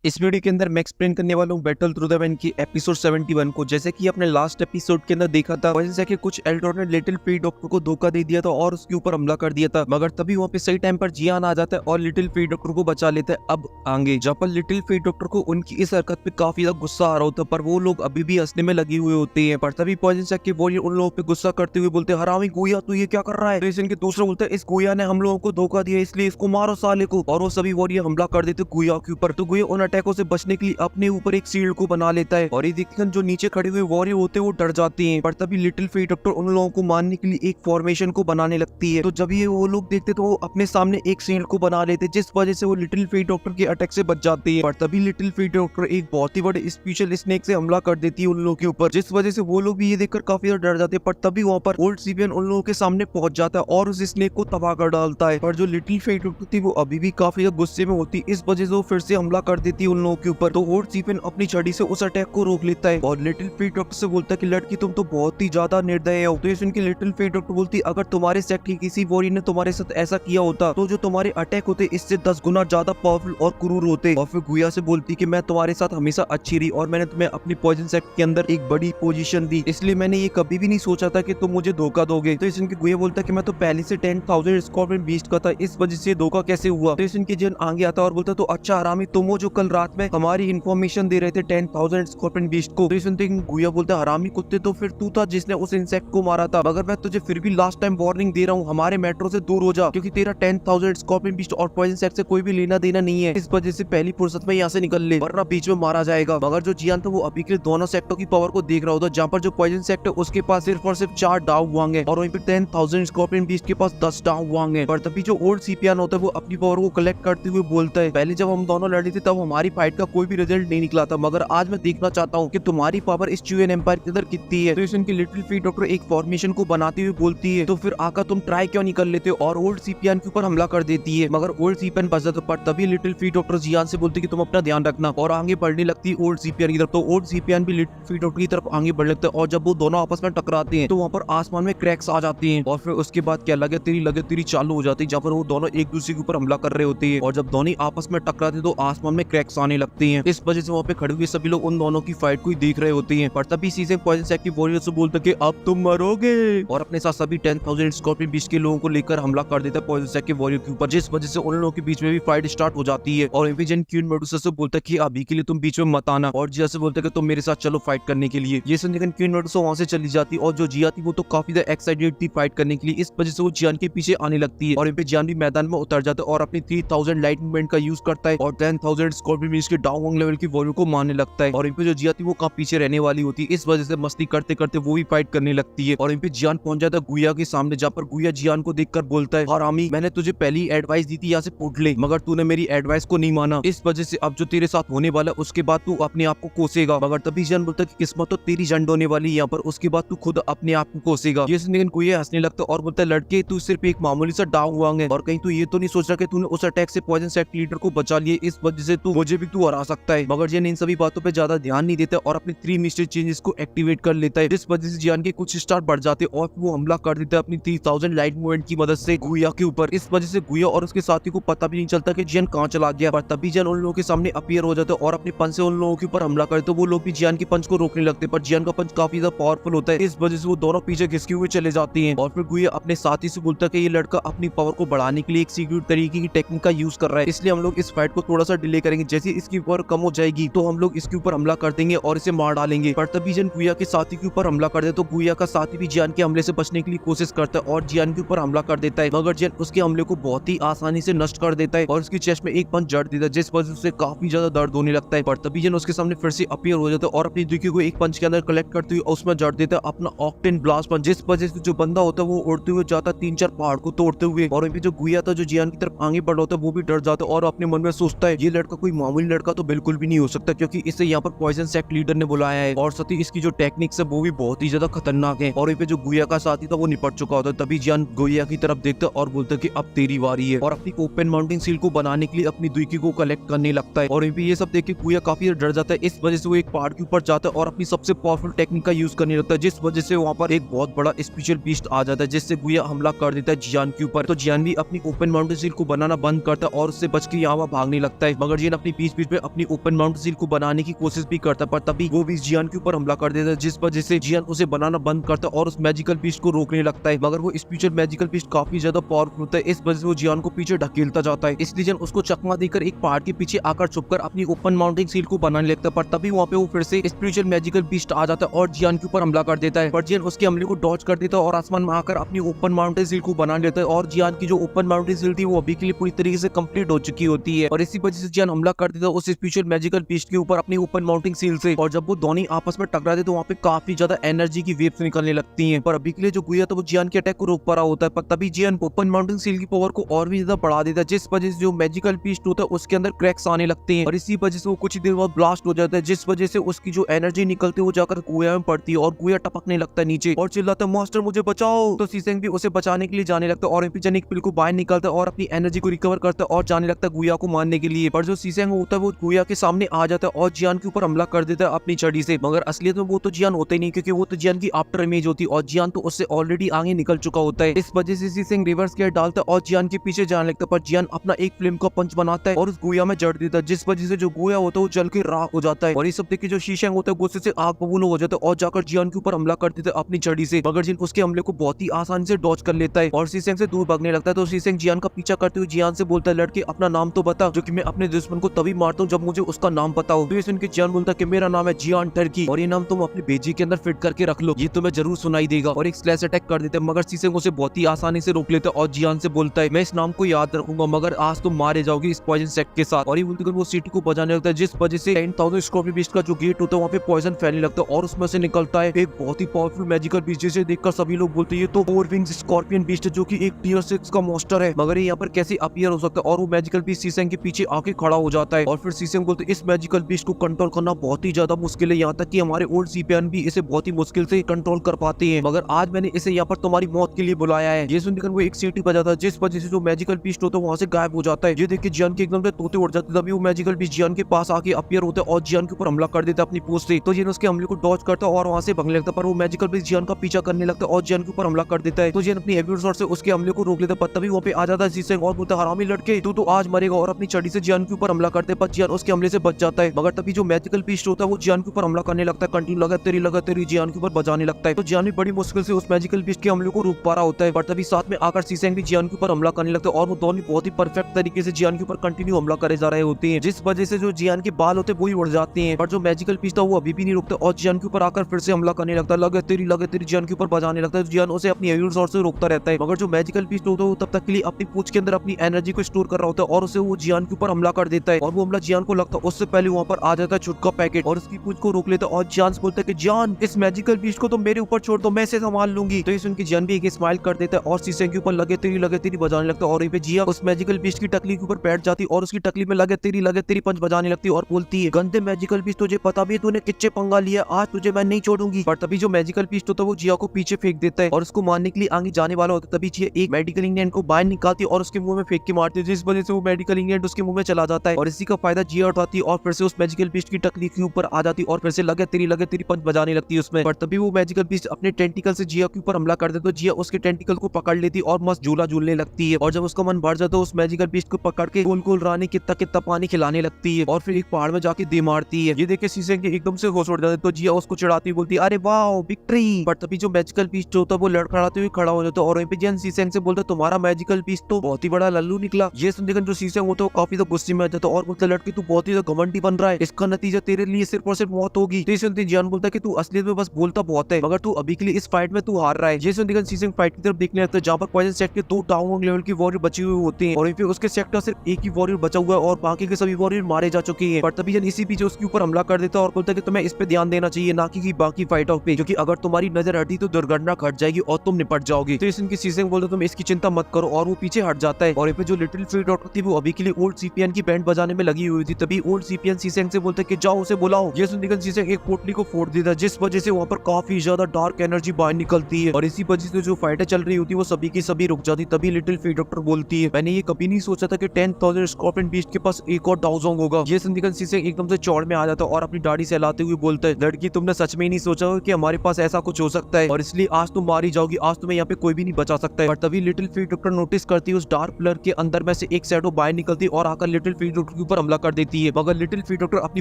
इस वीडियो के अंदर मैं एक्सप्लेन करने वाला हूँ बैटल थ्रू द वेन की एपिसोड 71 को। जैसे कि अपने लास्ट एपिसोड के अंदर देखा था, वैसे कि कुछ एल्डोर ने लिटिल फी डॉक्टर को धोखा दे दिया था और उसके ऊपर हमला कर दिया था, मगर तभी वहाँ पे सही टाइम पर जियान आ जाता है और लिटिल फी डॉक्टर को बचा लेता है। अब आगे जहाँ पर लिटिल फी डॉक्टर को उनकी इस हरकत पे काफी ज्यादा गुस्सा आ रहा होता है, पर वो लोग अभी भी हंसने में लगे हुए होते हैं। पर तभी पॉइजन सैक के वॉरियर उन लोगों पे गुस्सा करते हुए बोलते हैं, हरामी गुया तू ये क्या कर रहा है। तो इनके दूसरा बोलता है, इस गुया ने हम लोगों को धोखा दिया, इसलिए इसको मारो साले को। और वो सभी वॉरियर हमला कर देते गुया के ऊपर। तो गुया उन अटैकों से बचने के लिए अपने ऊपर एक शील्ड को बना लेता है और ये देखकर जो नीचे खड़े हुए वॉरियर होते हैं वो डर जाते हैं। पर तभी लिटिल फी डॉक्टर उन लोगों को मारने के लिए एक फॉर्मेशन को बनाने लगती है। तो जब ये वो लोग देखते तो वो अपने सामने एक शील्ड को बना लेते, जिस वजह से वो लिटिल फी डॉक्टर के अटैक से बच जाते हैं। पर तभी लिटिल फी डॉक्टर एक बहुत ही बड़े स्पेशल स्नेक से हमला कर देती है उन लोगों के ऊपर, जिस वजह से वो लोग भी ये देखकर काफी ज्यादा डर जाते हैं। पर तभी वहाँ पर ओल्ड सीपियन उन लोगों के सामने पहुंच जाता है और उस स्नेक को तबाह कर डालता है। पर जो लिटिल फी डॉक्टर थी वो अभी भी काफी ज्यादा गुस्से में होती, इस वजह से वो फिर से हमला कर देती है उन लोगों के ऊपर। तो ओल्ड सीपियन अपनी छड़ी से उस अटैक को रोक लेता है और लिटिल फी डॉक्टर से बोलता है कि लड़की तुम तो बहुत ही ज्यादा निर्दयी हो। तो ये सुन के लिटिल फी डॉक्टर बोलती, अगर तुम्हारे सेक्ट की किसी वॉरियर ने तुम्हारे साथ ऐसा किया होता तो जो तुम्हारे अटैक होते इससे 10 गुना ज्यादा पावरफुल और क्रूर होते। और फिर गुया से बोलती कि मैं तुम्हारे साथ हमेशा अच्छी रही और मैंने तुम्हें अपनी पॉइजन सेक्ट के अंदर एक बड़ी पोजीशन दी, इसलिए मैंने ये कभी भी नहीं सोचा था कि तुम मुझे धोखा दोगे। तो इस गुया बोलता है कि मैं तो पहले से 10,000 स्कॉर्पियन बीस्ट का था, इस वजह से धोखा कैसे हुआ। तो इनके जन आगे आता और बोलता, तो अच्छा हरामी तुम हो जो कल रात में हमारी इन्फॉर्मेशन दे रहे थे 10,000 स्कॉर्पियन बीस्ट को। तो सुनते गुया बोलता है, हरामी कुत्ते तो फिर तू था जिसने उस इंसेक्ट को मारा था, मगर मैं तुझे फिर भी लास्ट टाइम वार्निंग दे रहा हूँ, हमारे मेट्रो से दूर हो जा, क्योंकि तेरा 10,000 स्कॉर्पियन बीस्ट और पॉइजन सेक्ट से कोई भी लेना देना नहीं है। इस वजह से पहली फुर्सत में यहाँ से निकल ले, वरना बीच में मारा जाएगा। मगर जो जियान था वो अभी के लिए दोनों सेक्टों की पावर को देख रहा होता, जहाँ पर जो पॉइजन सेक्ट है उसके पास सिर्फ और सिर्फ 4 डाउ वांग है और वहीं पे 10,000 स्कॉर्पियन बीस्ट के पास 10 डाउ वांग है। पर तभी जो ओल्ड सीपियन होता है वो अपनी पावर को कलेक्ट करते हुए बोलता है, पहले जब हम दोनों लड़े थे तब हमारी फाइट का कोई भी रिजल्ट नहीं निकला था, मगर आज मैं देखना चाहता हूँ कि तुम्हारी पावर इस चुएन एम्पायर के अंदर कितनी है। तो इनकी लिटिल फी डॉक्टर एक फॉर्मेशन को बनाते हुए बोलती है, तो फिर आका तुम ट्राई क्यों नहीं कर लेते हो, और ओल्ड सीपियन के ऊपर हमला कर देती है, मगर ओल्ड सीपियन बच जाता। पर तभी लिटिल फी डॉक्टर जियान से बोलती कि तुम अपना ध्यान रखना, और आगे बढ़ने लगती है ओल्ड सीपियन की तरफ। तो ओल्ड सीपियन भी लिटिल फी डॉक्टर की तरफ आगे बढ़ लगता है और जब वो दोनों आपस में टकराते हैं तो वहाँ पर आसमान में क्रैक्स आ जाती हैं और फिर उसके बाद क्या लगे तेरी चालू हो जाती है, जहाँ पर वो दोनों एक दूसरे के ऊपर हमला कर रहे होते हैं और जब दोनों आपस में टकराते तो आसमान में क्रैक्स आने लगती हैं। इस वजह से वहाँ पे खड़े हुए सभी लोग उन दोनों की फाइट को ही देख रहे होते हैं। पर तभी सीजन पॉइजन सेक्ट की वॉरियर से बोलते कि अब तुम मरोगे, और अपने साथ सभी 10,000 स्कॉर्पियन बीस्ट के लोगों को लेकर हमला कर देता है पॉइजन सेक्ट के वॉरियर के ऊपर, जिस वजह से उन लोगों के बीच में भी फाइट स्टार्ट हो जाती है। और इन्फिजन क्वीन मेडुसा से बोलता है कि अभी के लिए तुम बीच में मत आना, और जिया से बोलता है कि तुम मेरे साथ चलो फाइट करने के लिए। ये सुनकर क्वीन मेडुसा वहां से चली जाती और जो जिया थी वो तो काफी ज्यादा एक्साइटेड थी फाइट करने के लिए, इस वजह से वो जियान के पीछे आने लगती है और इन पे जियान भी मैदान में उतर जाता है और अपनी 3,000 लाइट मूवमेंट का यूज करता है और 10,000 स्कॉर्पियन बीस्ट के डाउन लेवल की वॉरियर को मारने लगता है। और इन पे जो जिया थी वो काफी पीछे रहने वाली होती है, इस वजह से मस्ती करते करते वो भी फाइट करने लगती है। और इन पे जियान पहुंच जाता है गुया के सामने, जहाँ पर गुया जियान को देखकर बोलता है, हरामी मैंने तुझे पहली एडवाइस दी थी यहाँ से उठ ले, मगर तूने मेरी एडवाइस को नहीं माना, इस वजह से अब जो तेरे साथ होने वाला उसके बाद तू अपने आप को कोसेगा। मगर तभी जियान बोलता है कि किस्मत तो तेरी जंड होने वाली है यहाँ पर, उसके बाद तू खुद अपने आप को कोसेगा। ये सुनकर गुया हंसने लगता है और बोलता है, लड़के तू सिर्फ एक मामूली सा डाउन वांग है और कहीं तू ये तो नहीं सोच रहा कि तूने उस अटैक से पॉइजन सेक्ट लीडर को बचा लिए, इस वजह से तू मुझे भी तू हरा सकता है। मगर जियान इन सभी बातों पे ज्यादा ध्यान नहीं देता और अपनी 3 मिस्टर चेंजेस को एक्टिवेट कर लेता है, जिस वजह से जियान के कुछ स्टार बढ़ जाते और वो हमला कर देता है अपनी 3,000 लाइट मूवमेंट की मदद से गुया के ऊपर। इस वजह से गुया और उसके साथी को पता भी नहीं चलता कि जियान कहाँ चला गया। पर तभी जियान उन लोगों के सामने अपीयर हो जाता है और अपने पंच से उन लोगों के ऊपर हमला करे, तो वो लोग भी जियान के पंच को रोकने लगते, पर जियान का पंच काफी ज्यादा पावरफुल होता है, इस वजह से वो दोनों पीछे खिसके हुए चले जाते हैं। और फिर गुया अपने साथी से बोलता है कि ये लड़का अपनी पावर को बढ़ाने के लिए एक सीक्रेट तरीके की टेक्निक का यूज कर रहा है, इसलिए हम लोग इस फाइट को थोड़ा सा डिले करेंगे, जैसे इसकी पावर कम हो जाएगी तो हम लोग इसके ऊपर हमला कर देंगे और इसे मार डालेंगे। पर तभी जियान गुया के साथी के ऊपर हमला कर दे तो गुया का साथी भी जियान के हमले से बचने के लिए कोशिश करता है और जियान के ऊपर हमला कर देता है, मगर जियान उसके हमले को बहुत ही आसानी से नष्ट कर देता है और उसकी चेस्ट में एक पंच जड़ देता है, जिस वजह से काफी ज्यादा दर्द होने लगता है। पर तभी जियान उसके सामने फिर से अपीयर हो जाता है और अपनी दुखी को एक पंच के अंदर कलेक्ट करते हुए उसमें जड़ देता है अपना ऑक्टेन ब्लास्ट पंच, जिस वजह से जो बंदा होता है वो उड़ते हुए जाता है 3-4 पहाड़ को तोड़ते हुए। और जो गुया था जो जियान की तरफ आगे बढ़ होता है वो भी डर जाता है और अपने मन में सोचता है ये लड़का कोई मामूली लड़का तो बिल्कुल भी नहीं हो सकता, क्योंकि इसे यहाँ पर पॉइजन सेक्ट लीडर ने बुलाया है और साथ ही इसकी जो टेक्निक्स है वो भी बहुत ही ज्यादा खतरनाक है। और जो गुया का साथी था वो निपट चुका होता है। तभी जियान गुया की तरफ देखता और बोलता कि अब तेरी बारी है और अपनी ओपन माउंटेन सील को बनाने के लिए अपनी दुखी को कलेक्ट करने लगता है। और ये सब देख के गुया काफी डर जाता है, इस वजह से वो एक पहाड़ के ऊपर जाता है और अपनी सबसे पावरफुल टेक्निक का यूज करने लगता है, जिस वजह से वहाँ पर एक बहुत बड़ा स्पेशल बीस्ट आ जाता है जिससे गुया हमला कर देता है जियान के ऊपर। तो जियान भी अपनी ओपन माउंटेन सील को बनाना बंद करता है और उससे बच के यहाँ भागने लगता है, मगर जियान अपनी बीच बीच में अपनी ओपन माउंट सील को बनाने की कोशिश भी करता है, पर तभी वो भी जियान के ऊपर हमला कर देता है, जिस वजह से जियान उसे बनाना बंद करता है और उस मैजिकल बीस्ट को रोकने लगता है। मगर वो स्पेशल मैजिकल बीस्ट काफी ज्यादा पावरफुल होता है, इस वजह से वो जियान को पीछे ढकेलता जाता है। इसलिए जियान उसको चकमा देकर एक पहाड़ के पीछे आकर छुपकर अपनी ओपन माउंटिंग सील को बनाने लगता है, पर तभी वहाँ पे वो फिर से स्पिरिचुअल मैजिकल बीस्ट आ जाता है और जियान के ऊपर हमला कर देता है। पर जियान उसके हमले को डॉज कर देता है और आसमान में आकर अपनी ओपन माउंटेन सील को बना लेता है और जियान की जो ओपन माउंटेन सील थी वो अभी के लिए पूरी तरीके से कंप्लीट हो चुकी होती है। और इसी वजह से जियान हमला कर देता है उस स्पेशल मैजिकल बीस्ट के ऊपर अपनी ओपन माउंटिंग सील से, और जब वो दोनों आपस में टकराते तो वहाँ पे काफी ज्यादा एनर्जी की वेव्स निकलने लगती हैं। पर अभी के लिए जो गुया तो वो जियान के अटैक को रोक पा रहा होता है, पर तभी जियान ओपन माउंटिंग सील की पावर को और भी ज्यादा बढ़ा देता है, जिस वजह से जो मैजिकल बीस्ट होता है उसके अंदर क्रैक्स आने लगते हैं और इसी वजह से वो कुछ ही देर बाद ब्लास्ट हो जाता है, जिस वजह से उसकी जो एनर्जी निकलती है वो जाकर गुया में पड़ती है और गुया टपकने लगता है नीचे और चिल्लाता है मास्टर मुझे बचाओ। तो सीसेंग भी उसे बचाने के लिए जाने लगता है और एम्पिजन एक पिल को बाहर निकलता है और अपनी एनर्जी को रिकवर करता है और जाने लगता है गुया को मारने के लिए। पर जो सीसेंग होता है वो गुया के सामने आ जाता है और जियान के ऊपर हमला कर देता है अपनी छड़ी से, मगर असलियत में वो तो जियान होता ही नहीं, क्योंकि वो तो जियान की आफ्टर इमेज होती है और जियान तो उससे ऑलरेडी आगे निकल चुका होता है। इस वजह से सीसेंग रिवर्स गियर डालता है और जियान के पीछे जाने लगता है, पर जियान अपना एक फ्लेम का पंच बनाता है और उस गुया में जड़ देता है, जिस वजह से जो गुया होता है वो जल के राख हो जाता है। और इस सब देख के जो सीसेंग होता है गुस्से से आग बबूला हो जाता है और जाकर जियान के ऊपर हमला कर देता है अपनी छड़ी से, मगर जिन उसके हमले को बहुत ही आसानी से डॉज कर लेता है और सीसेंग से दूर भागने लगता है। तो सीसेंग जियान का पीछा करते हुए जियान से बोलता है लड़के अपना नाम तो बता, जो कि मैं अपने दुश्मन को तभी मारता हूँ जब मुझे उसका नाम पता हो। तो ये सुन के जियान बोलता है कि मेरा नाम है जियान टर्की और ये नाम तुम अपनी भेजी के अंदर फिट करके रख लो, ये तुम्हें जरूर सुनाई देगा। और एक स्लैश अटैक कर देते हैं, मगर सीसेंग उसे बहुत ही आसानी से रोक लेता है और जियान से बोलता है मैं इस नाम को याद रखूंगा, मगर आज तुम मारे जाओगे इस पॉइजन सेक्ट के साथ। और ये बोलते वो सिटी को बजाने लगता है, जिस वजह से 10,000 स्कॉर्पियन बीस्ट का जो गेट होता है वहाँ पे पॉइजन फैलने लगता है और उसमें से निकलता है एक बहुत ही पावरफुल मैजिकल बीस्ट, जिसे देखकर सभी लोग बोलते हैं ये तो 4 विंग्स स्कॉर्पियन बीस्ट है जो कि एक टियर 6 का मॉन्स्टर है, मगर ये यहाँ पर कैसे अपीयर हो सकता है। और वो मैजिकल बीस्ट सीसेंग के पीछे आके खड़ा हो जाता है और फिर सीसेंग बोलते इस मैजिकल बीस्ट को कंट्रोल करना बहुत ही ज्यादा मुश्किल है, यहाँ तक कि हमारे ओल्ड सीपीएन भी इसे बहुत ही मुश्किल से कंट्रोल कर पाते हैं, मगर आज मैंने इसे यहाँ पर तुम्हारी मौत के लिए बुलाया है। ये सुनकर वो एक सीटी बजाता है, जिस वजह से जो मैजिकल बीस्ट होता है वहाँ से गायब हो जाता है। ये देख के जियान के एकदम से तोते उड़ जाते, तभी वो मैजिकल बीस्ट जियान के पास आके अपीयर होता है और जियान के ऊपर हमला कर देता है अपनी पोस्ट से। तो जियान उसके हमले को डॉज करता है और वहाँ से भगने लगता है, पर वो मैजिकल बीस्ट जियान का पीछा करने लगता है और जियान के ऊपर हमला कर देता है। तो जियान अपनी हेवी शॉट से उसके हमले को रोक लेता है, पर तभी वहाँ पे आ जाता है सीसेंग और बोलता है हरामी लड़के तू तो आज मरेगा, और अपनी छड़ी से जियान के ऊपर हमला करते हैं, पर जियान उसके हमले से बच जाता है। मगर तभी जो मैजिकल बीस्ट होता है वो जियान के ऊपर हमला करने लगता है, कंटिन्यू लगा तेरी जियान के ऊपर बजाने लगता है। तो जियान भी बड़ी मुश्किल से उस मैजिकल बीस्ट के हमले को रोक पा रहा होता है, पर तभी साथ में आकर सीसेंग भी जियान के ऊपर हमला करने लगता है और वो दोनों बहुत ही परफेक्ट तरीके से जियान के ऊपर कंटिन्यू हमला करे जा रहे होते हैं, जिस वजह से जो जियान के बाल होते हैं वो ही उड़ जाते हैं। पर जो मैजिकल बीस्ट था वो अभी भी नहीं रुकता और जियान के ऊपर आकर फिर से हमला करने लगता है, लगे तेरी जियान के ऊपर बजाने लगता है। जियान उसे अपनी हेवी शॉट से रोकता रहता है, मगर जो मैजिकल बीस्ट होता है वो तब तक के लिए अपनी पूंछ के अंदर अपनी एनर्जी को स्टोर कर रहा होता है और उसे वो जियान के ऊपर हमला कर देता है। और वो हमला जियान को लगता है उससे पहले वहाँ पर आ जाता है छुटका पैकेट और उसकी पूंछ को रोक लेता है और जियान से बोलता है कि जान इस मैजिकल बीस्ट को तो मेरे ऊपर छोड़ दो, मैं इसे संभाल लूंगी। तो ये सुन के जियान भी एक स्माइल कर देता है और सीसेंग के ऊपर लगे तेरी बजाने लगता है और पे जिया उस मैजिकल बीस्ट की टकली के ऊपर बैठ जाती और उसकी टकली में लगे तेरी पंच बजाने लगती और बोलती है गंदे मैजिकल बीस्ट तुझे पता भी है तूने किच्चे पंगा लिया, आज तुझे मैं नहीं छोड़ूंगी। पर तभी जो मैजिकल बीस्ट होता है वो जिया को पीछे फेंक देता है और उसको मारने के लिए आगे जाने वाला होता है, तभी जिया एक मेडिकल इंग्रेडिएंट को बाहर निकालती है और उसके मुंह में फेंक के मारती है, जिस वजह से वो मेडिकल इंग्रेडिएंट उसके मुंह में चला जाता है और इसी का फायदा जिया उठाती है और फिर से उस मैजिकल बीस्ट की टकली के ऊपर आ जाती है और फिर से लगे तेरी पंच बजाने लगती है उसमें। पर तभी वो मैजिकल बीस्ट अपने टेंटिकल से जिया के ऊपर हमला कर देता है, तो जिया उसके टेंटिकल को पकड़ लेती और मस्त झूला झूलने लगती है और जब उसका मन भर जाता है उस मैजिकल बीस्ट को पकड़ के गोल गोल रानी कितना पानी खिलाने लगती है और फिर एक पहाड़ में जाके दे मारती है। ये देख के सीसेंग के एकदम से होश उड़ जाता है, तो जिया उसको चिढ़ाती बोलती है अरे वाह विक्ट्री। पर तभी जो मैजिकल बीस्ट होता है वो लड़खड़ाते हुए खड़ा हो जाता है और वहीं पे जियान सीसेंग से बोलता है तुम्हारा मैजिकल बीस्ट तो बहुत ही बड़ा लल्लू निकला। ये सुनकर जो सीसेंग होता है वो काफी गुस्से में आ जाता है और बोलता है लड़के तू बहुत ही घमंडी बन रहा है, इसका नतीजा तेरे लिए सिर्फ और सिर्फ मौत होगी। तो ये सुनते जियान बोलता है कि तू असलियत में बस बोलता बहुत है, मगर तू अभी के लिए इस फाइट में तू हार रहा है। ये सुनकर सीसेंग फाइट की तरफ देखने लगता है जहाँ पर पॉइजन सेक्ट के 2 टाउन लेवल की वॉरियर बची हुई होती हैं और वहीं पे उसके सेक्टर सिर्फ एक ही वॉरियर बचा हुआ है और बाकी के सभी वॉरियर मारे जा चुके हैं। पर तभी जन इसी पीछे उसके ऊपर हमला कर देता है और बोलता है कि तुम्हें इस पे ध्यान देना चाहिए ना कि बाकी फाइटों पे, क्योंकि अगर तुम्हारी नजर हटी तो दुर्घटना घट जाएगी और तुम निपट जाओगे। तो इनकी सीसेंग बोलते तुम इसकी चिंता मत करो और वो पीछे हट जाता है और यहाँ पे जो लिटिल फ्री डॉक्टर थी वो अभी के लिए ओल्ड सीपीएन की बैंड बजाने में लगी हुई थी, तभी ओल्ड सीपीएन सीसेंग से बोलते कि जाओ उसे बुलाओ। ये सुनकर सीसेंग एक पोटली को फोड़ देता है जिस वजह से वहाँ पर काफी ज्यादा डार्क एनर्जी बाहर निकलती है और इसी वजह से जो फाइटें चल रही होती है वो सभी की सभी रुक जाती। तभी लिटिल फ्री डॉक्टर बोलती है मैंने ये कभी नहीं सोचा था कि 10,000 स्कॉर्पियन बीस्ट के पास एक और डाउजोंग होगा। ये सुनकर सीसेंग एकदम से चौड़ में आ जाता है और अपनी दाढ़ी सहलाते हुए बोलता है लड़की तुमने सच में ही नहीं सोचा कि हमारे पास ऐसा कुछ हो सकता है और इसलिए आज तुम मारी जाओगी, आज तुम्हें यहाँ पे कोई भी नहीं बचा सकता है। पर तभी लिटिल फ्री डॉक्टर नोटिस करती है उस डार्क ब्लर के अंदर में से एक शैडो बाहर निकलती और आकर लिटिल फ्री डॉक्टर के ऊपर हमला कर देती है, मगर लिटिल फीट डॉक्टर अपनी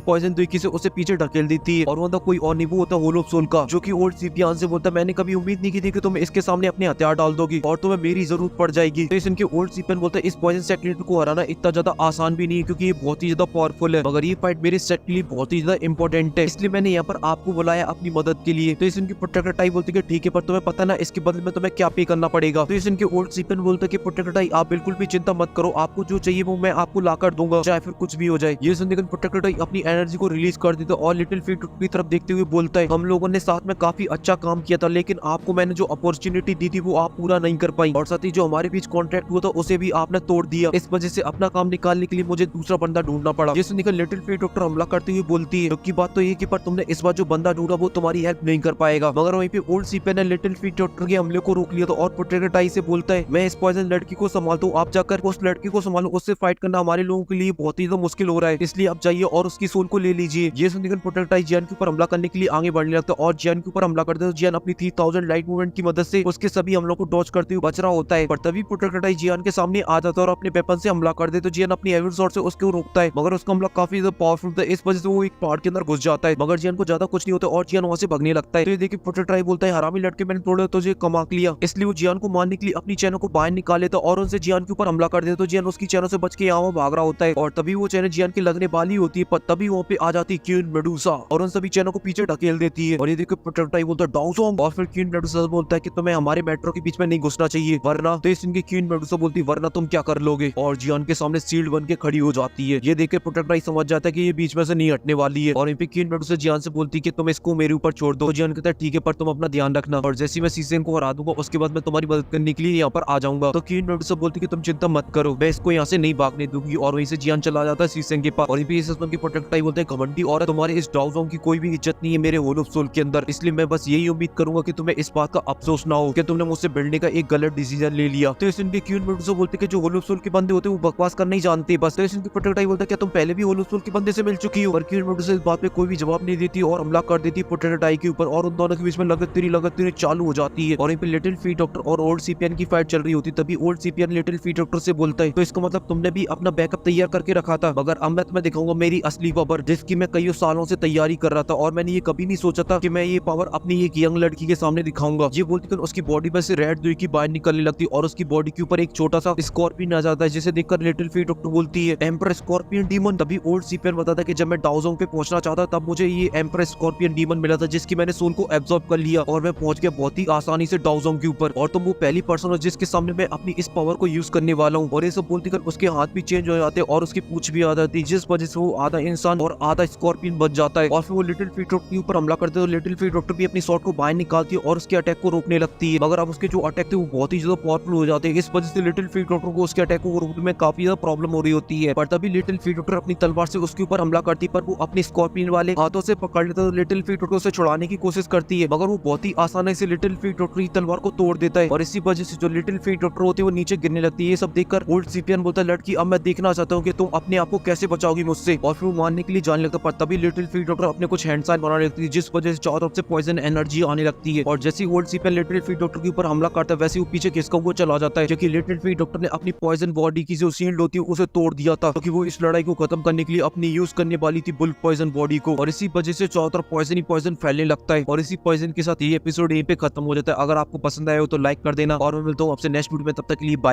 पॉइजन तरीके से उसे पीछे ढकेल देती है और वो कोई और नहीं वो होता होल ऑफ सोल का, जो कि ओल्ड सीपियान से बोलता मैंने कभी उम्मीद नहीं की थी कि तुम इसके सामने अपने हथियार डाल दोगी और तुम्हें मेरी जरूरत पड़ जाएगी। तो इनके ओल्ड सीपियन बोलता है इस पॉइजन सेक्रेटरी को हराना इतना ज्यादा आसान भी नहीं है क्योंकि ये बहुत ही ज्यादा पावरफुल है, मगर ये फाइट मेरे सेट के लिए बहुत ही ज्यादा इंपॉर्टेंट है, इसलिए मैंने यहाँ पर आपको बुलाया अपनी मदद के लिए। तो इनकी प्रोटेक्टर टाई बोलती है ठीक है, पर तुम्हें पता ना इसके बदले में तुम्हें क्या पे करना पड़ेगा। तो इनके ओल्ड सीपियन बोलता है कि प्रोटेक्टर टाई आप बिल्कुल भी चिंता मत करो, आपको जो चाहिए वो मैं आपको ला कर दूंगा, चाहे फिर कुछ भी हो जाए। ये सुनकर प्रोटेक्टर टाई अपनी एनर्जी को रिलीज कर देता और लिटिल फीट की तरफ देखते हुए बोलता है हम लोगों ने साथ में काफी अच्छा काम किया था, लेकिन आपको मैंने जो अपॉर्चुनिटी दी थी वो आप पूरा नहीं कर पाई और साथ ही जो हमारे बीच कॉन्ट्रैक्ट हुआ था उसे भी आपने तोड़ दिया, इस वजह से अपना काम निकालने के लिए मुझे दूसरा बंदा ढूंढना पड़ा। ये सुनकर लिटिल फीट डॉक्टर हमला करते हुए बोलती है दुख की बात तो ये कि पर तुमने इस बार जो बंदा ढूंढा वो तुम्हारी हेल्प नहीं कर पाएगा। मगर वहीं पे ओल्ड सीपियन ने लिटिल फीट डॉक्टर के हमले को रोक लिया था और प्रोटेक्टर टाई से बोलता है मैं इस पॉइजन लड़की को संभालता हूँ, आप जाकर उस लड़की को संभालो, उससे फाइट करना हमारे लोगों के लिए बहुत ही मुश्किल हो रहा है, इसलिए आप जाइए और उसकी सोल को ले लीजिए। ये सुनकर प्रोटेक्टर टाई जियान के ऊपर हमला करने के लिए आगे बढ़ने लगता है और जियान के ऊपर हमला करते हैं। जियान अपनी 3000 लाइट मूवमेंट की मदद से उसके सभी हमलों को डॉज करते हुए बच रहा होता है, पर तभी प्रोटेक्टर टाई जियान के सामने आ जाता है और अपने वेपन से हमला कर दे। तो जियान अपनी एविड स्वॉर्ड से उसको रोकता है, मगर उसका हमला काफी ज्यादा पावरफुल था, इस वजह से वो एक पहाड़ के अंदर घुस जाता है, मगर जियान को ज्यादा कुछ नहीं होता और जियान वहां से भागने लगता है। तो ये देखिए प्रोटेक्टर टाई बोलता है हरामी लड़के मैंने तोड़े तो तुझे कमाक लिया, इसलिए वो जियान को मारने के लिए अपनी चैनों को बाहर निकाल लेता और उनसे जियान के ऊपर हमला कर देता। तो जियान उसकी चैनों से बच के यहाँ भाग रहा होता है और तभी वो चैनल जियान के लगने वाली होती है, पर तभी वहाँ पे आ जाती है क्वीन मेडुसा और उन सभी चैनों को पीछे ढकेल देती है। और ये देखो प्रोटेक्टर टाई बोलता है डाउसोंग और फिर क्वीन मेडुसा बोलता है कि तुम्हें हमारे मेट्रो के बीच में नहीं घुसना चाहिए वरना। तो इनकी क्वीन मेडुसा बोलती है वरना तुम क्या कर लोगे, और जियान के सामने सील्ड बन के खड़ी हो जाती है। ये देख के प्रोटेक्टर टाई समझ जाता है कि ये बीच में से नहीं हटने वाली है और इन पे क्वीन मेडुसा जियान से बोलती है कि तुम इसको मेरे ऊपर छोड़ दो। जियान कहता है ठीक है, पर तुम अपना ध्यान रखना और जैसे मैं सीसेन को हरा दूंगा उसके बाद मैं तुम्हारी मदद करने के लिए यहाँ पर आ जाऊंगा। तो क्वीन मेडुसा बोलती है कि तुम चिंता मत करो, मैं इसको यहाँ से नहीं भागने दूंगी और वहीं से जियान चला जाता है सीसेन के पास। और प्रोटेक्टर टाई बोलते हैं घमंडी और तुम्हारे इस डाउसोंग की कोई भी इज्जत नहीं है मेरे होल ऑफ सोल के अंदर, इसलिए मैं बस यही उम्मीद करूंगा कि तुम्हें इस बात का अफसोस ना हो कि तुमने मुझसे मिलने का एक गलत डिसीजन ले लिया। तो इनके क्वीन मेडुसा बोलते कि जो होल ऑफ सोल के बंदे होते हैं वो बकवास करना ही जानते बस। तो इनके प्रोटेक्टर टाई बोलता है क्या तुम पहले भी होल ऑफ सोल के बंदे से मिल चुकी हो, और क्वीन मेडुसा इस बात पे कोई भी जवाब नहीं देती और हमला कर देती प्रोटेक्टर टाई के ऊपर और उन दोनों के बीच में लगातार चालू हो जाती है। और यहीं पे लिटिल फीट डॉक्टर और ओल्ड सीपियन की फाइट चल रही होती, तभी ओल्ड सीपियन लिटिल फीट डॉक्टर से बोलता है तो इसका मतलब तुमने भी अपना बैकअप तैयार करके रखा था, मगर अब मैं तुम्हें दिखाऊंगा मेरी असली पावर जिसकी मैं कई सालों से तैयारी कर रहा था और मैंने ये कभी नहीं सोचा था कि मैं ये पावर अपनी एक यंग लड़की के सामने दिखाऊंगा। ये बोलती उसकी बॉडी में से रेड दुई की बाहर निकलने लगती और उसकी बॉडी के ऊपर एक छोटा सा स्कॉर्पियन आ जाता है, जिसे देखकर लिटिल फीट डॉक्टर बोलती है एम्पर स्कॉर्पियन डीमन। तभी ओल्ड सीपियन बताता है कि जब मैं डाउसोंग पे पहुंचना चाहता तब मुझे ये एम्पर स्कॉर्पियन डीमन मिला था जिसकी मैंने सोल को एब्जॉर्ब कर लिया और मैं पहुंच गया बहुत ही आसानी से डाउसोंग के ऊपर, और तुम वो पहली पर्सन हो जिसके सामने मैं अपनी इस पावर को यूज करने वाला हूँ। और ये सब बोलती कर उसके हाथ भी चेंज हो जाते और उसकी पूंछ भी आ जाती, जिस वजह से वो आधा इंसान और आधा स्कॉर्पियन बच जाता है और फिर वो लिटिल फीट डॉक्टर के ऊपर हमला करते हैं। लिटिल फीट डॉक्टर भी अपनी शॉट को बाहर निकालती है और उसके अटैक को रोकने लगती है, मगर अब उसके जो अटैक थे वो बहुत ही ज्यादा पावरफुल हो जाते हैं, इस वजह से लिटिल फीट डॉक्टर को उसके अटैक को रोकने में काफी ज्यादा प्रॉब्लम हो रही होती है। पर तभी लिटिल फीट डॉक्टर अपनी तलवार से उसके ऊपर हमला करती पर वो अपनी स्कॉर्पियन वाले हाथों से पकड़ लेता है। तो लिटिल फीट डॉक्टर उसे छुड़ाने की कोशिश करती है, मगर वो बहुत ही आसानी से लिटिल फीट डॉक्टर की तलवार को तोड़ देता है और इसी वजह से जो लिटिल फीट डॉक्टर होती है वो नीचे गिरने लगती है। ये सब देखकर ओल्ड सीपियन बोलता है लड़की अब मैं देखना चाहता हूँ कि तुम अपने आप को कैसे बचाओगी मुझसे, और फिर वो मारने के लिए जाने लगता। पर तभी लिटिल फीट डॉक्टर अपने कुछ हैंड साइन बनाने लगती है जिस वजह से चारों तरफ से पॉइजन एनर्जी आने लगती है और जैसे ओल्ड सीपियन लिटिल फीट डॉक्टर के ऊपर हमला करता है वैसे वो पीछे खिसका हुआ चला जाता है, क्योंकि लिटिल फीट डॉक्टर ने अपनी पॉइजन बॉडी की जो शील्ड होती है उसे तोड़ दिया था, क्योंकि वो इस लड़ाई को खत्म करने के लिए अपनी यूज करने वाली थी बुल्क पॉइजन बॉडी को, और इसी वजह से चारों तरफ पॉइजन ही पॉइजन फैलने लगता है। और इसी पॉइजन के साथ ये एपिसोड यहीं पे खत्म हो जाता है। अगर आपको पसंद आया हो तो लाइक कर देना और मैं मिलता हूँ आपसे नेक्स्ट वीडियो में, तब तक के लिए बाय।